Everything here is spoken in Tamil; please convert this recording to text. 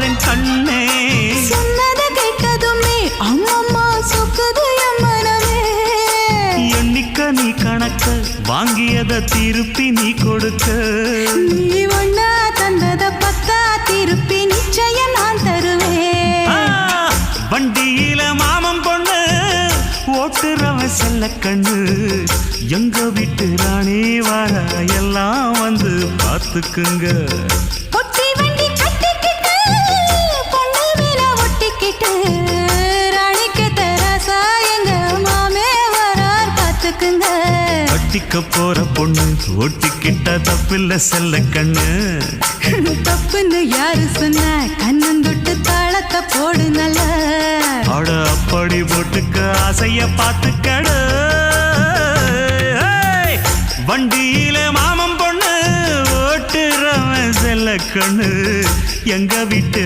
போறேன் கண்ணே. சொன்னதை கேட்டதுமே அம்மம்மா சொக்குது என் மனமே. எண்ணிக்க நீ கணக்க வாங்கியத திருப்பி நீ கொடுக்க. நீ ஒன்னா தந்தத பத்தா திருப்பி நிச்சயம் நான் தருவேன். வண்டியில மாமன் பொண்ணு ஓட்டுறவன் செல்ல கண்ணு. எங்க வீட்டு ராணி வார எல்லாம் வந்து பார்த்துக்குங்க. பொட்டி வண்டி கட்டிக்கிட்டு பொண்ணு மேல ஒட்டிக்கிட்டு ராணிக்கு தராசா எங்க மாமே வரார் பார்த்துக்குங்க. கட்டிக்க போற பொண்ணு ஒட்டிக்கிட்ட தப்பில்ல செல்ல கண்ணு. தப்புன்னு யாரு சொன்ன கண்ணந்தொட்டு தாளத்தை போடு நல்ல. அட அப்படி போட்டுக்க ஆசைய பார்த்துக்கடு. வண்டியில மாமன் பொண்ணு ஓட்டுறவன் செல்ல கண்ணு. எங்க வீட்டு